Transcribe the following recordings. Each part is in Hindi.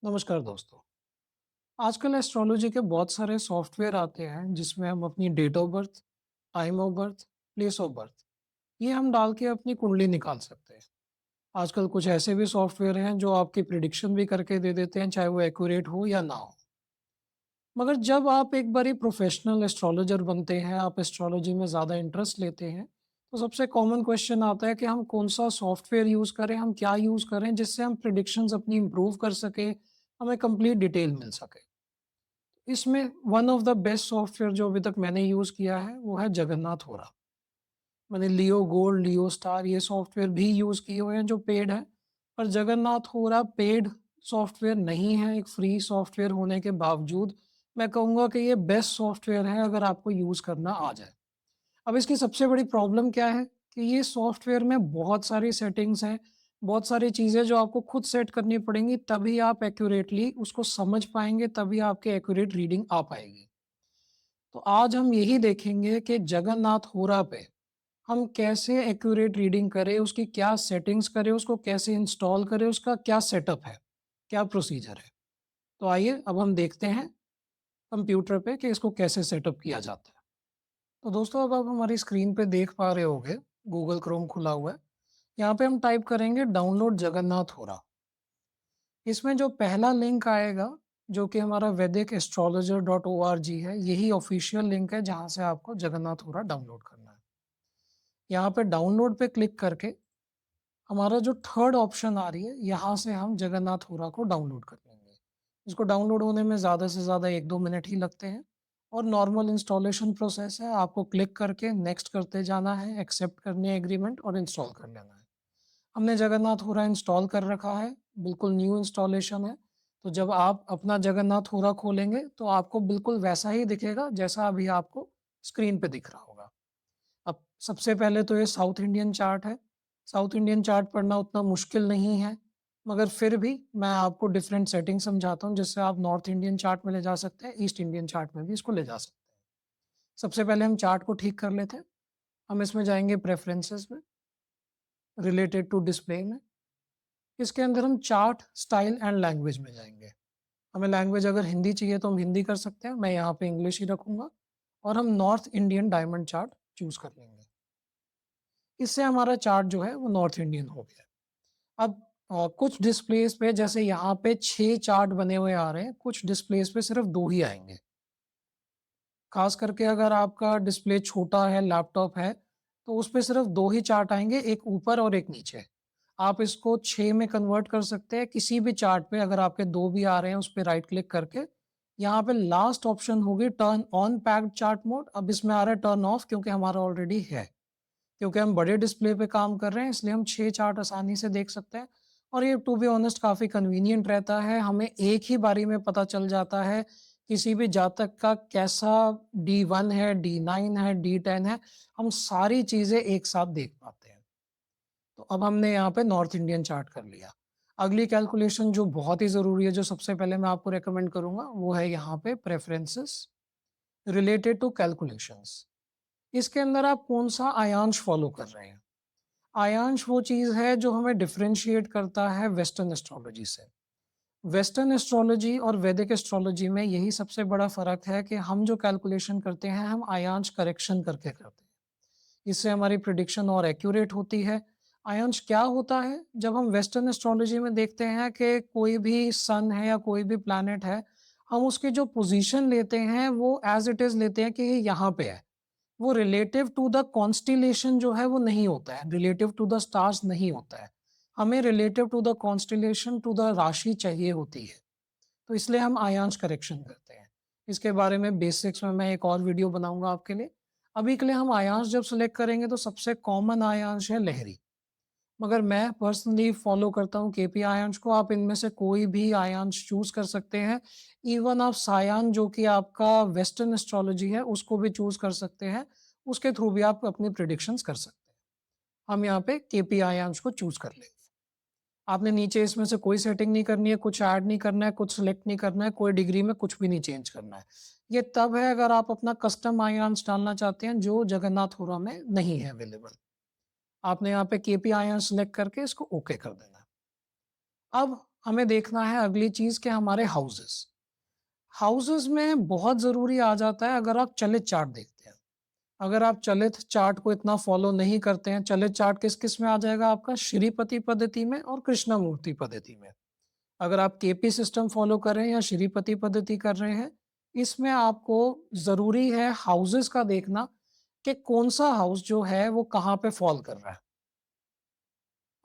नमस्कार दोस्तों। आजकल एस्ट्रोलॉजी के बहुत सारे सॉफ्टवेयर आते हैं जिसमें हम अपनी date of birth, time of birth, place of birth ये हम डाल के अपनी कुंडली निकाल सकते हैं। आजकल कुछ ऐसे भी सॉफ्टवेयर हैं जो आपकी प्रिडिक्शन भी करके दे देते हैं, चाहे वो एक्यूरेट हो या ना हो। मगर जब आप एक बारी प्रोफेशनल एस्ट्रोलॉजर बनते हैं, आप एस्ट्रोलॉजी में ज़्यादा इंटरेस्ट लेते हैं, तो सबसे कॉमन क्वेश्चन आता है कि हम कौन-सा सॉफ्टवेयर यूज़ करें, हम क्या यूज़ करें जिससे हम प्रिडिक्शंस अपनी इम्प्रूव कर सकें, हमें कंप्लीट डिटेल मिल सके। इसमें one of the best software जो अभी तक मैंने यूज़ किया है, वो है जगन्नाथ होरा। मैंने लियो गोल्ड, लियो स्टार ये सॉफ्टवेयर भी यूज़ किए हुए हैं जो पेड है, पर जगन्नाथ होरा पेड सॉफ्टवेयर नहीं है। एक फ्री सॉफ्टवेयर होने के बावजूद मैं कहूँगा कि ये बेस्ट सॉफ्टवेयर है अगर आपको यूज़ करना आ जाए। अब इसकी सबसे बड़ी प्रॉब्लम क्या है कि ये सॉफ्टवेयर में बहुत सारी सेटिंग्स हैं, बहुत सारी चीज़ें जो आपको खुद सेट करनी पड़ेंगी, तभी आप एक्यूरेटली उसको समझ पाएँगे, तभी आपकी एक्यूरेट रीडिंग आ पाएगी। तो आज हम यही देखेंगे कि जगन्नाथ होरा पे हम कैसे एक्यूरेट रीडिंग करें, उसकी क्या सेटिंग्स करें, उसको कैसे इंस्टॉल करें, उसका क्या सेटअप है, क्या प्रोसीजर है। तो आइए अब हम देखते हैं कंप्यूटर पे कि इसको कैसे सेटअप किया जाता है। तो दोस्तों अब आप हमारी स्क्रीन पे देख पा रहे होंगे, गूगल क्रोम खुला हुआ है। यहाँ पे हम टाइप करेंगे डाउनलोड जगन्नाथ होरा। इसमें जो पहला लिंक आएगा, जो कि हमारा Vedic astrologer dot O R G है, यही ऑफिशियल लिंक है जहाँ से आपको जगन्नाथ होरा डाउनलोड करना है। यहाँ पे डाउनलोड पे क्लिक करके हमारा जो थर्ड ऑप्शन आ रही है, यहाँ से हम जगन्नाथ होरा को डाउनलोड कर लेंगे। इसको डाउनलोड होने में ज़्यादा से ज़्यादा 1-2 मिनट ही लगते हैं और नॉर्मल इंस्टॉलेशन प्रोसेस है। आपको क्लिक करके नेक्स्ट करते जाना है, एक्सेप्ट करनी है एग्रीमेंट और इंस्टॉल कर लेना है। हमने जगन्नाथ होरा इंस्टॉल कर रखा है, बिल्कुल न्यू इंस्टॉलेशन है। तो जब आप अपना जगन्नाथ होरा खोलेंगे, तो आपको बिल्कुल वैसा ही दिखेगा जैसा अभी आपको स्क्रीन पे दिख रहा होगा। अब सबसे पहले तो ये साउथ इंडियन चार्ट है। साउथ इंडियन चार्ट पढ़ना उतना मुश्किल नहीं है, मगर फिर भी मैं आपको डिफरेंट सेटिंग समझाता हूँ जिससे आप नॉर्थ इंडियन चार्ट में ले जा सकते हैं, ईस्ट इंडियन चार्ट में भी इसको ले जा सकते हैं। सबसे पहले हम चार्ट को ठीक कर लेते हैं। हम इसमें जाएँगे प्रेफ़रेंसेस में, रिलेटेड टू डिस्प्ले में। इसके अंदर हम चार्ट, स्टाइल एंड लैंग्वेज में जाएँगे। हमें लैंग्वेज अगर हिंदी चाहिए तो हम हिंदी कर सकते हैं, मैं यहाँ पे इंग्लिश ही रखूँगा और हम north Indian diamond chart choose कर लेंगे। इससे हमारा चार्ट जो है वो नॉर्थ इंडियन हो गया। अब कुछ डिस्प्लेस पे जैसे यहाँ पे 6 चार्ट बने हुए आ रहे हैं, कुछ डिस्प्लेस पे सिर्फ 2 ही आएँगे। ख़ास करके अगर आपका डिस्प्ले छोटा है, लैपटॉप है, तो उसपे सिर्फ 2 ही चार्ट आएँगे, एक ऊपर और एक नीचे। आप इसको 6 में कन्वर्ट कर सकते हैं, किसी भी चार्ट पे अगर आपके 2 भी आ रहे हैं, उस पे राइट क्लिक करके, यहाँ पे लास्ट ऑप्शन होगी turn on packed chart mode. अब इसमें आ रहा है टर्न ऑफ क्योंकि हमारा ऑलरेडी है। क्योंकि हम बड़े डिस्प्ले पे काम कर रहे हैं इसलिए हम 6 चार्ट आसानी से देख सकते हैं और ये टू बी ऑनेस्ट काफ़ी कन्वीनिएंट रहता है। हमें एक ही बारी में पता चल जाता है किसी भी जातक का कैसा D1 है, D9 है, D10 है, हम सारी चीज़ें एक साथ देख पाते हैं। तो अब हमने यहाँ पे नॉर्थ इंडियन चार्ट कर लिया। अगली कैलकुलेशन जो बहुत ही ज़रूरी है, जो सबसे पहले मैं आपको रिकमेंड करूँगा, वो है यहाँ पे प्रेफ़रेंसेस रिलेटेड टू कैलकुलेशंस। इसके अंदर आप कौन-सा आयांश फ़ॉलो कर रहे हैं? आयांश वो चीज़ है जो हमें डिफरेंशिएट करता है वेस्टर्न एस्ट्रोलॉजी से। वेस्टर्न एस्ट्रोलॉजी और वैदिक एस्ट्रोलॉजी में यही सबसे बड़ा फ़र्क है कि हम जो कैलकुलेशन करते हैं, हम आयांश करेक्शन करके करते हैं। इससे हमारी प्रिडिक्शन और एक्यूरेट होती है। आयांश क्या होता है? जब हम वेस्टर्न एस्ट्रोलॉजी में देखते हैं कि कोई भी सन है या कोई भी प्लैनेट है, हम उसकी जो पोज़ीशन लेते हैं, वो एज़ इट इज़ लेते हैं कि ये यहाँ पे है। वो रिलेटिव टू द कॉन्स्टेलेशन जो है वो नहीं होता है, रिलेटिव टू द स्टार्स नहीं होता है। हमें relative to the constellation to the राशि चाहिए होती है, तो इसलिए हम आयांश करेक्शन करते हैं। इसके बारे में बेसिक्स में मैं एक और वीडियो बनाऊँगा आपके लिए। अभी के लिए हम आयांश जब सेलेक्ट करेंगे तो सबसे कॉमन आयांश है लहरी, मगर मैं पर्सनली फॉलो करता हूँ केपी आयांश को। आप इनमें से कोई भी आयांश चूज़ कर सकते हैं। इवन आप सायान जो कि आपका वेस्टर्न एस्ट्रोलॉजी है, उसको भी चूज़ कर सकते हैं। उसके थ्रू भी आप अपनी प्रेडिक्शंस कर सकते हैं। हम यहाँ पे केपी आयांश को चूज़ कर लेंगे। आपने नीचे इसमें से कोई सेटिंग नहीं करनी है, कुछ ऐड नहीं करना है, कुछ सिलेक्ट नहीं करना है, कोई डिग्री में कुछ भी नहीं चेंज करना है। ये तब है अगर आप अपना कस्टम आयांश डालना चाहते हैं जो जगन्नाथ होरा में नहीं है अवेलेबल। आपने यहाँ पे केपी आयांश सेलेक्ट करके इसको ओके कर देना है। अब हमें देखना है अगली चीज़ कि हमारे हाउसेस। हाउसेस में बहुत ज़रूरी आ जाता है अगर आप चलित चार्ट देखते हैं। अगर आप चलित चार्ट को इतना फ़ॉलो नहीं करते हैं, चलित चार्ट किस-किस में आ जाएगा आपका? श्रीपति पद्धति में और कृष्णमूर्ति पद्धति में। अगर आप केपी सिस्टम फ़ॉलो कर रहे हैं या श्रीपति पद्धति कर रहे हैं, इसमें आपको ज़रूरी है हाउसेस का देखना कि कौन-सा हाउस जो है वो कहाँ पे फ़ॉल कर रहा है।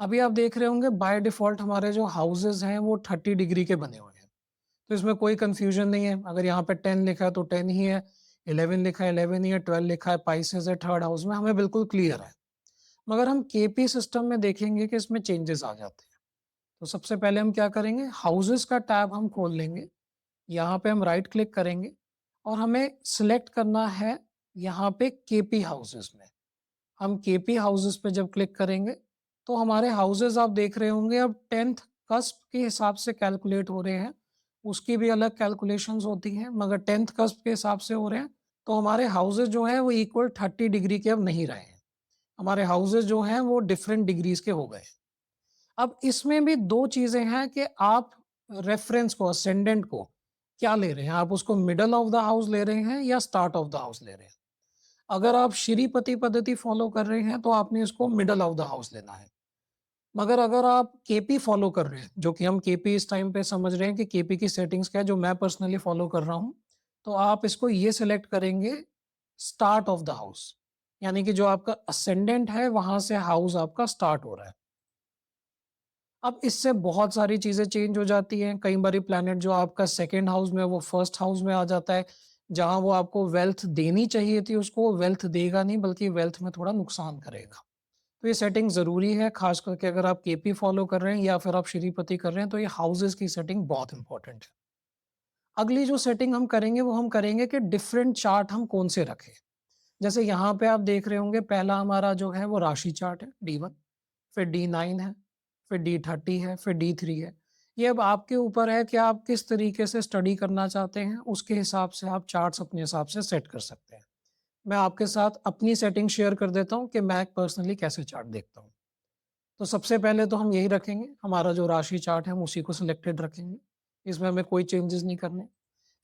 अभी आप देख रहे होंगे बाय डिफ़ॉल्ट हमारे जो हाउसेस हैं वो 30 डिग्री के बने हुए हैं। तो इसमें कोई कन्फ्यूज़न नहीं है। अगर यहाँ पे 10 लिखा है तो 10 ही है, 11 लिखा है 11 ही है, 12 लिखा है पाइसेस है थर्ड हाउस में, हमें बिल्कुल क्लियर है। मगर हम केपी सिस्टम में देखेंगे कि इसमें चेंजेस आ जाते हैं। तो सबसे पहले हम क्या करेंगे, हाउसेस का टैब हम खोल लेंगे। यहाँ पे हम राइट क्लिक करेंगे और हमें सिलेक्ट करना है यहाँ पे केपी हाउसेस में। हम केपी हाउसेस पे जब क्लिक करेंगे तो हमारे हाउसेस आप देख रहे होंगे अब 10th कस्प के हिसाब से कैलकुलेट हो रहे हैं। उसकी भी अलग कैलकुलेशंस होती हैं मगर 10th कस्प के हिसाब से हो रहे हैं। तो हमारे हाउसेस जो हैं वो इक्वल 30 डिग्री के अब नहीं रहे हैं। हमारे हाउसेस जो हैं वो डिफरेंट डिग्रीज के हो गए। अब इसमें भी 2 चीज़ें हैं कि आप रेफरेंस को, असेंडेंट को क्या ले रहे हैं? आप उसको मिडल ऑफ द हाउस ले रहे हैं या स्टार्ट ऑफ द हाउस ले रहे हैं? अगर आप श्रीपति पद्धति फ़ॉलो कर रहे हैं, तो आपने इसको मिडल ऑफ द हाउस लेना है। मगर अगर आप केपी फ़ॉलो कर रहे हैं, जो कि हम केपी इस टाइम पे समझ रहे हैं कि केपी की सेटिंग्स क्या है, जो मैं पर्सनली फ़ॉलो कर रहा हूँ, तो आप इसको ये सिलेक्ट करेंगे स्टार्ट ऑफ द हाउस। यानी कि जो आपका असेंडेंट है, वहाँ से हाउस आपका स्टार्ट हो रहा है। अब इससे बहुत सारी चीज़ें चेंज हो जाती हैं। कई बारी प्लैनेट जो आपका सेकंड हाउस में है, वो फर्स्ट हाउस में आ जाता है। जहाँ वो आपको वेल्थ देनी चाहिए थी, उसको वो वेल्थ देगा नहीं, बल्कि वेल्थ में थोड़ा नुकसान करेगा। तो ये सेटिंग ज़रूरी है, ख़ास करके अगर आप केपी फ़ॉलो कर रहे हैं या फिर आप श्रीपति कर रहे हैं, तो ये हाउसेज़ की सेटिंग बहुत इम्पोर्टेंट है। अगली जो सेटिंग हम करेंगे, वो हम करेंगे कि डिफरेंट चार्ट हम कौन से रखें। जैसे यहाँ पे आप देख रहे होंगे, पहला हमारा जो है वो राशि चार्ट है, D1, फिर D9 है, फिर D30 है, फिर D3 है। ये अब आपके ऊपर है कि आप किस तरीके से स्टडी करना चाहते हैं, उसके हिसाब से आप चार्ट्स अपने हिसाब से सेट कर सकते हैं। मैं आपके साथ अपनी सेटिंग शेयर कर देता हूँ कि मैं पर्सनली कैसे चार्ट देखता हूँ। तो सबसे पहले तो हम यही रखेंगे, हमारा जो राशि चार्ट है हम उसी को सिलेक्टेड रखेंगे। इसमें हमें कोई चेंजेस नहीं करने।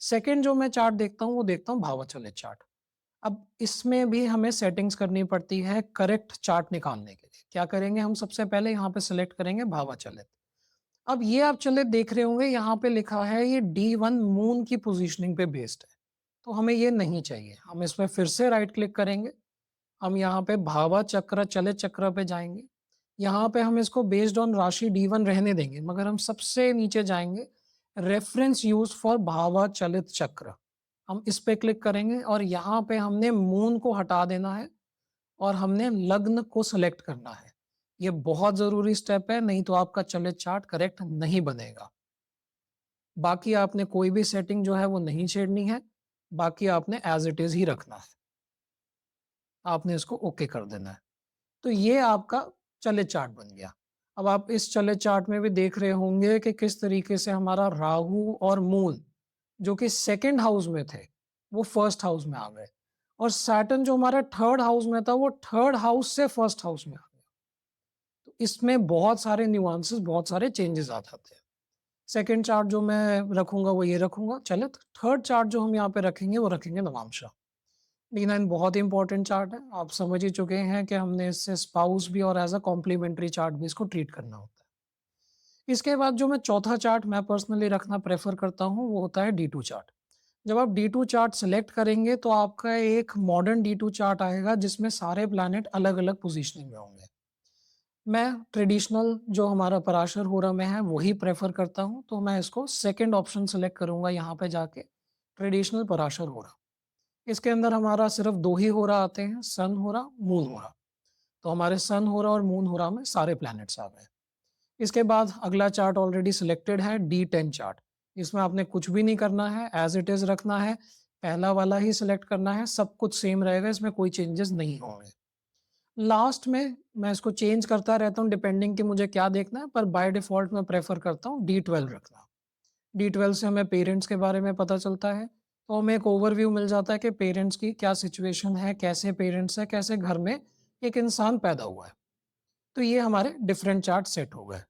सेकंड जो मैं चार्ट देखता हूँ, वो देखता हूँ भावाचलित चार्ट। अब इसमें भी हमें सेटिंग्स करनी पड़ती है करेक्ट चार्ट निकालने के लिए। क्या करेंगे हम सबसे पहले यहाँ पे सिलेक्ट करेंगे भावाचलित। अब ये आप चलित देख रहे होंगे यहाँ पे लिखा है ये D1 मून की पोजीशनिंग पे बेस्ड है। तो हमें ये नहीं चाहिए। हम इसमें फिर से राइट क्लिक करेंगे। हम यहाँ पे भावा चक्र चलित चक्र पे जाएँगे। यहाँ पे हम इसको बेस्ड ऑन राशि D1 रहने देंगे, मगर हम सबसे नीचे जाएँगे, रेफरेंस यूज्ड फॉर भावा चलित चक्र। हम इस पे क्लिक करेंगे और यहाँ पे हमने मून को हटा देना है और हमने लग्न को सेलेक्ट करना है। ये बहुत ज़रूरी स्टेप है, नहीं तो आपका चलित चार्ट करेक्ट नहीं बनेगा। बाकी आपने कोई भी सेटिंग जो है वो नहीं छेड़नी है, बाकी आपने एज़ इट इज़ ही रखना है। आपने इसको ओके कर देना है। तो ये आपका चलित चार्ट बन गया। अब आप इस चलित चार्ट में भी देख रहे होंगे कि किस तरीके से हमारा राहु और मून जो कि सेकंड हाउस में थे, वो फर्स्ट हाउस में आ गए और सैटर्न जो हमारा थर्ड हाउस में था, वो थर्ड हाउस से फर्स्ट हाउस में आ गया। तो इसमें बहुत सारे न्यूएंसेस, बहुत सारे चेंजेस आ जाते हैं। सेकंड चार्ट जो मैं रखूँगा, वो ये रखूँगा चलित। थर्ड चार्ट जो हम यहाँ पे रखेंगे, वो रखेंगे नवांशा। D9 बहुत ही इंपॉर्टेंट चार्ट है। आप समझ ही चुके हैं कि हमने इससे स्पाउस भी और एज़ अ कॉम्प्लीमेंट्री चार्ट भी इसको ट्रीट करना होता है। इसके बाद जो मैं चौथा चार्ट मैं पर्सनली रखना प्रेफ़र करता हूँ, वो होता है D2 चार्ट। जब आप D2 चार्ट सेलेक्ट करेंगे, तो आपका एक मॉडर्न D2 चार्ट आएगा, जिसमें सारे प्लैनेट अलग-अलग पोज़ीशनिंग में होंगे। मैं ट्रेडिशनल जो हमारा पराशर होरा में है, वही प्रेफ़र करता हूँ, तो मैं इसको सेकंड ऑप्शन सेलेक्ट करूँगा यहाँ पे जाके, ट्रेडिशनल पराशर होरा। इसके अंदर हमारा सिर्फ़ 2 ही होरा आते हैं, सन होरा, मून होरा। तो हमारे सन होरा और मून होरा में सारे प्लैनेट्स आ गए। इसके बाद अगला चार्ट ऑलरेडी सिलेक्टेड है, D10 चार्ट। इसमें आपने कुछ भी नहीं करना है, एज़ इट इज़ रखना है, पहला वाला ही सिलेक्ट करना है, सब कुछ सेम रहेगा, इसमें कोई चेंजेस नहीं होंगे। लास्ट में मैं इसको चेंज करता रहता हूँ डिपेंडिंग कि मुझे क्या देखना है, पर बाय डिफ़ॉल्ट मैं प्रेफ़र करता हूँ D12 रखना। D12 से हमें पेरेंट्स के बारे में पता चलता है, तो हमें एक ओवरव्यू मिल जाता है कि पेरेंट्स की क्या सिचुएशन है, कैसे पेरेंट्स हैं, कैसे घर में एक इंसान पैदा हुआ है। तो ये हमारे डिफरेंट चार्ट सेट हो गए।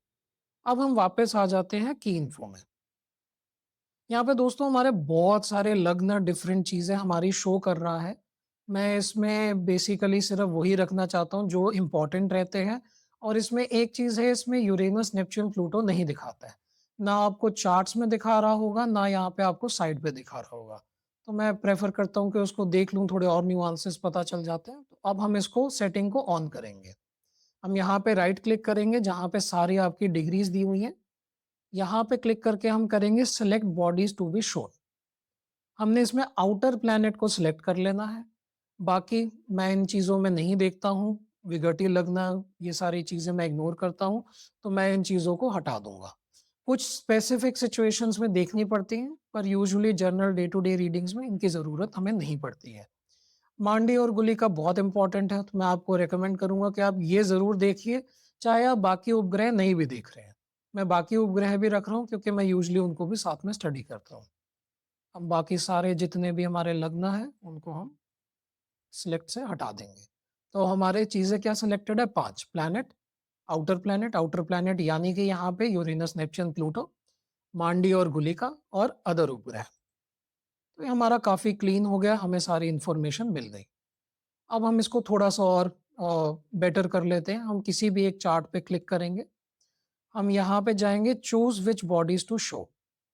अब हम वापस आ जाते हैं की इन्फो में। यहाँ पे दोस्तों हमारे बहुत सारे लग्न डिफरेंट चीज़ें हमारी शो कर रहा है। मैं इसमें बेसिकली सिर्फ वही रखना चाहता हूँ जो इम्पोर्टेंट रहते हैं, और इसमें एक चीज़ है, इसमें यूरेनस, नेपच्यून, प्लूटो नहीं दिखाता है। ना आपको चार्ट्स में दिखा रहा होगा, ना यहाँ पे आपको साइड पे दिखा रहा होगा। तो मैं प्रेफ़र करता हूँ कि उसको देख लूँ, थोड़े और न्यूआंसेस पता चल जाते हैं। तो अब हम इसको सेटिंग को ऑन करेंगे। हम यहाँ पे राइट क्लिक करेंगे जहाँ पे सारी आपकी डिग्रीज़ दी हुई हैं। यहाँ पे क्लिक करके हम करेंगे select bodies to be shown. हमने इसमें आउटर प्लैनेट को सिलेक्ट कर लेना है। बाकी मैं इन चीज़ों में नहीं देखता हूँ, विगति लगना, ये सारी चीज़ें मैं इग्नोर करता हूँ, तो मैं इन चीज़ों को हटा दूँगा। कुछ स्पेसिफिक सिचुएशंस में देखनी पड़ती हैं, पर usually general day to day readings में इनकी ज़रूरत हमें नहीं पड़ती है। मांडी और गुलिका बहुत इंपॉर्टेंट है, तो मैं आपको रिकमेंड करूँगा कि आप ये ज़रूर देखिए, चाहे आप बाकी उपग्रह नहीं भी देख रहे हैं। मैं बाकी उपग्रह भी रख रहा हूँ क्योंकि मैं यूजुअली उनको भी साथ में स्टडी करता हूँ। अब बाकी सारे जितने भी हमारे लग्न हैं, उनको हम सिलेक्ट से हटा देंगे। तो हमारे चीज़ें क्या सिलेक्टेड है? 5 प्लैनेट, आउटर प्लैनेट यानी कि यहाँ पे यूरेनस, नेपच्यून, प्लूटो, मांडी और गुलिका और अदर उपग्रह। तो ये हमारा काफ़ी क्लीन हो गया, हमें सारी इन्फॉर्मेशन मिल गई। अब हम इसको थोड़ा-सा और बेटर कर लेते हैं। हम किसी भी एक चार्ट पे क्लिक करेंगे। हम यहाँ पे जाएँगे choose which bodies to show,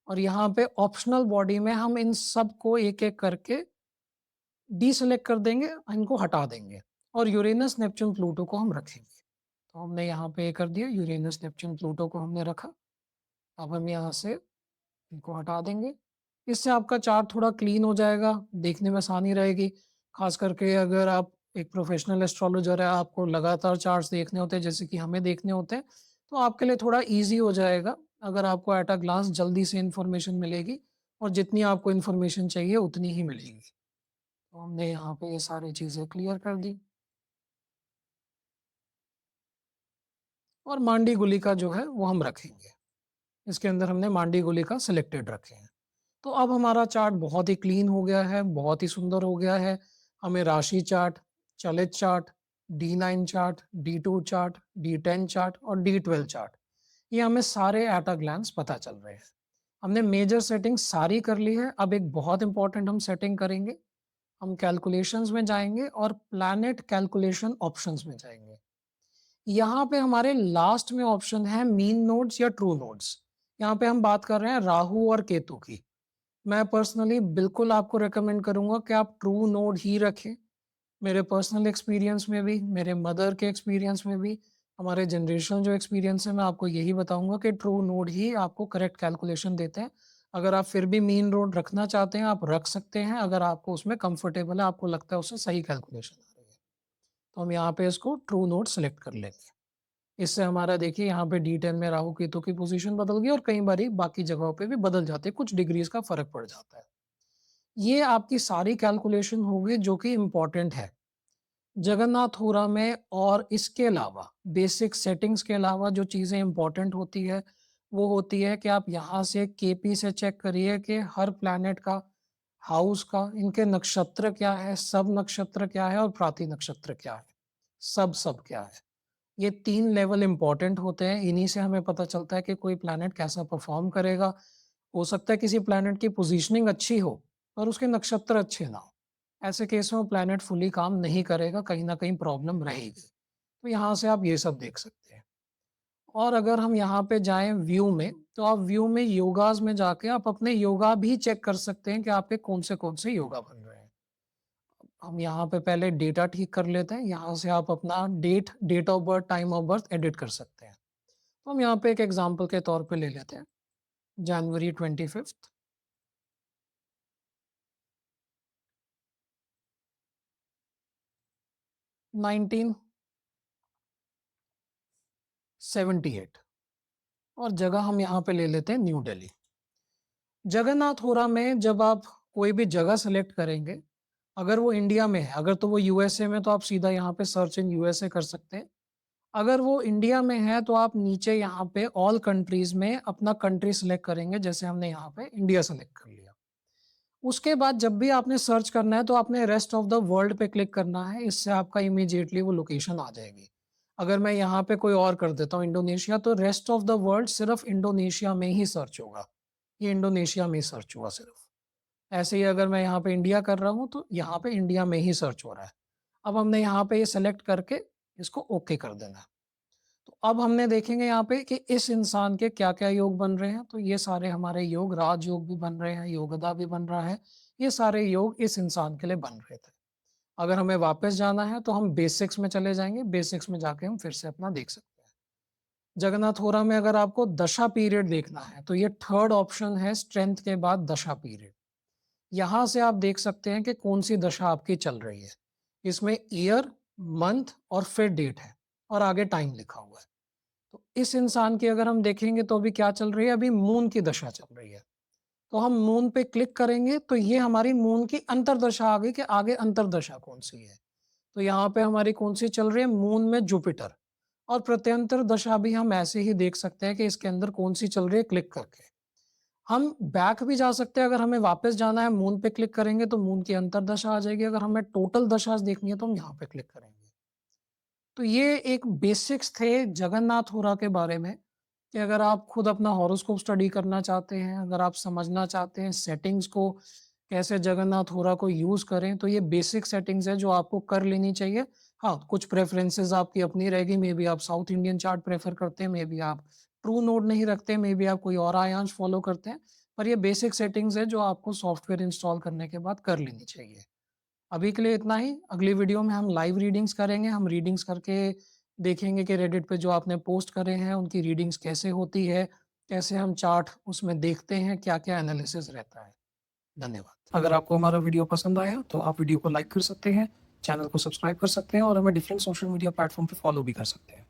और यहाँ पे ऑप्शनल बॉडी में हम इन सबको एक-एक करके डीसेलेक्ट कर देंगे, इनको हटा देंगे, और यूरेनस, नेपच्यून, प्लूटो को हम रखेंगे। तो हमने यहाँ पे ये कर दिया, यूरेनस, नेपच्यून, प्लूटो को हमने रखा। अब हम यहाँ से इनको हटा देंगे। इससे आपका चार्ट थोड़ा क्लीन हो जाएगा, देखने में आसानी रहेगी। ख़ास करके अगर आप एक प्रोफ़ेशनल एस्ट्रोलॉजर हैं, आपको लगातार चार्ट्स देखने होते हैं जैसे कि हमें देखने होते हैं, तो आपके लिए थोड़ा ईज़ी हो जाएगा। अगर आपको एट अ ग्लांस जल्दी से इन्फॉर्मेशन मिलेगी, और जितनी आपको इन्फॉर्मेशन चाहिए उतनी ही मिलेगी। तो हमने यहाँ पे ये सारी चीज़ें क्लियर कर दी, और मांडी गुलिका जो है वो हम रखेंगे। इसके अंदर हमने मांडी गुलिका सिलेक्टेड रखे हैं। तो अब हमारा चार्ट बहुत ही क्लीन हो गया है, बहुत ही सुंदर हो गया है। हमें राशि चार्ट, चलित chart, D9 chart, D2 chart, D10 chart और D12 चार्ट, ये हमें सारे एट अ ग्लांस पता चल रहे हैं। हमने मेजर सेटिंग सारी कर ली है। अब एक बहुत इंपॉर्टेंट हम सेटिंग करेंगे। हम कैलकुलेशंस में जाएँगे और प्लैनेट कैलकुलेशन ऑप्शंस में जाएँगे। यहाँ पे हमारे लास्ट में ऑप्शन है मीन नोड्स या ट्रू नोड्स। यहाँ पे हम बात कर रहे हैं राहु और केतु की। मैं पर्सनली बिल्कुल आपको रिकमेंड करूँगा कि आप ट्रू नोड ही रखें। मेरे पर्सनल एक्सपीरियंस में भी, मेरे मदर के एक्सपीरियंस में भी, हमारे जनरेशनल जो एक्सपीरियंस है, मैं आपको यही बताऊँगा कि ट्रू नोड ही आपको करेक्ट कैलकुलेशन देते हैं। अगर आप फिर भी मीन नोड रखना चाहते हैं, आप रख सकते हैं, अगर आपको उसमें कंफर्टेबल है, आपको लगता है उससे सही कैलकुलेशन आ रही है। तो हम यहाँ पे इसको ट्रू नोड सेलेक्ट कर लेंगे। इससे हमारा देखिए यहाँ पे D10 में राहु केतु की पोजीशन बदल गई, और कई बारी बाकी जगहों पे भी बदल जाते हैं, कुछ डिग्रीज़ का फ़र्क पड़ जाता है। ये आपकी सारी कैलकुलेशन हो गई जो कि इम्पोर्टेंट है। जगन्नाथ होरा में और इसके अलावा बेसिक सेटिंग्स के अलावा जो चीज़ें इम्पोर्टेंट होती है, वो होती है कि आप यहाँ से केपी से चेक करिए कि हर प्लैनेट का, हाउस का, इनके नक्षत्र क्या है, सब नक्षत्र क्या है और प्राति नक्षत्र क्या है, सब क्या है। ये 3 लेवल इम्पोर्टेंट होते हैं, इन्हीं से हमें पता चलता है कि कोई प्लैनेट कैसा परफ़ॉर्म करेगा। हो सकता है किसी प्लैनेट की पोज़ीशनिंग अच्छी हो, पर उसके नक्षत्र अच्छे ना हों। ऐसे केस में वो प्लैनेट फुली काम नहीं करेगा, कहीं न कहीं प्रॉब्लम रहेगी। तो यहाँ से आप ये सब देख सकते हैं। और अगर हम यहाँ पे जाएँ व्यू में, तो आप व्यू में योगाज़ में जाके आप अपने योगा भी चेक कर सकते हैं कि आपके कौन से योगा बन रहे हैं। हम यहाँ पे पहले डेटा ठीक कर लेते हैं, यहाँ से आप अपना date of birth, time of birth edit कर सकते हैं। तो हम यहाँ पे एक एग्ज़ाम्पल के तौर पे ले लेते हैं, जनवरी 25th 1978, और जगह हम यहाँ पे ले लेते हैं न्यू दिल्ली। जगन्नाथपुरा में जब आप कोई भी जगह सेलेक्ट करेंगे, अगर वो इंडिया में है, अगर तो वो यूएसए में, तो आप सीधा यहाँ पे सर्च इन यूएसए कर सकते हैं। अगर वो इंडिया में है तो आप नीचे यहाँ पे ऑल कंट्रीज़ में अपना कंट्री सेलेक्ट करेंगे, जैसे हमने यहाँ पे इंडिया सेलेक्ट कर लिया। उसके बाद जब भी आपने सर्च करना है तो आपने रेस्ट ऑफ द वर्ल्ड पे क्लिक करना है, इससे आपका इमीडिएटली वो लोकेशन आ जाएगी। अगर मैं यहाँ पे कोई और कर देता हूँ इंडोनेशिया, तो रेस्ट ऑफ द वर्ल्ड सिर्फ इंडोनेशिया में ही सर्च होगा। ये इंडोनेशिया में ही सर्च हुआ सिर्फ। ऐसे ही अगर मैं यहाँ पे इंडिया कर रहा हूँ, तो यहाँ पे इंडिया में ही सर्च हो रहा है। अब हमने यहाँ पे ये सेलेक्ट करके इसको ओके कर देना है। तो अब हमने देखेंगे यहाँ पे कि इस इंसान के क्या-क्या योग बन रहे हैं, तो ये सारे हमारे योग, राजयोग भी बन रहे हैं, योगदा भी बन रहा है। ये सारे योग इस इंसान के लिए बन रहे थे। अगर हमें वापस जाना है तो हम बेसिक्स में चले जाएँगे, बेसिक्स में जाके हम फिर से अपना देख सकते हैं। जगन्नाथ होरा में अगर आपको दशा पीरियड देखना है, तो ये थर्ड ऑप्शन है स्ट्रेंथ के बाद दशा पीरियड। यहाँ से आप देख सकते हैं कि कौन-सी दशा आपकी चल रही है। इसमें ईयर, मंथ और फिर डेट है और आगे टाइम लिखा हुआ है। तो इस इंसान की अगर हम देखेंगे तो अभी क्या चल रही है, अभी मून की दशा चल रही है। तो हम मून पे क्लिक करेंगे तो ये हमारी मून की अंतर्दशा आ गई कि आगे अंतर्दशा कौन-सी है। तो यहाँ पे हमारी कौन-सी चल रही है, मून में जुपिटर। और प्रत्यंतर दशा भी हम ऐसे ही देख सकते हैं कि इसके अंदर कौन-सी चल रही है क्लिक करके। हम बैक भी जा सकते हैं, अगर हमें वापस जाना है मून पे क्लिक करेंगे तो मून की अंतर्दशा आ जाएगी, अगर हमें टोटल दशा देखनी है तो हम यहाँ पे क्लिक करेंगे। तो ये एक बेसिक्स थे जगन्नाथ होरा के बारे में कि अगर आप खुद अपना हॉरोस्कोप स्टडी करना चाहते हैं, अगर आप समझना चाहते हैं सेटिंग्स को, कैसे जगन्नाथ होरा को यूज़ करें, तो ये बेसिक सेटिंग्स है जो आपको कर लेनी चाहिए। हाँ, कुछ प्रेफ़रेंसेस आपकी अपनी रहेगी, मेबी आप साउथ इंडियन चार्ट प्रेफ़र करते हैं, मेबी आप ट्रू नोट नहीं रखते, मेबी आप कोई और आयांश फ़ॉलो करते हैं, पर ये बेसिक सेटिंग्स है जो आपको सॉफ्टवेयर इंस्टॉल करने के बाद कर लेनी चाहिए। अभी के लिए इतना ही, अगली वीडियो में हम लाइव रीडिंग्स करेंगे, हम रीडिंग्स करके देखेंगे कि रेडिट पे जो आपने पोस्ट करे हैं, उनकी रीडिंग्स कैसे होती है, कैसे हम चार्ट उसमें देखते हैं, क्या-क्या एनालिसिस रहता है। धन्यवाद। अगर आपको हमारा वीडियो पसंद आया, तो आप वीडियो को लाइक कर सकते हैं, चैनल को सब्सक्राइब कर सकते हैं और हमें डिफरेंट सोशल मीडिया प्लेटफ़ॉर्म पे फॉलो भी कर सकते हैं।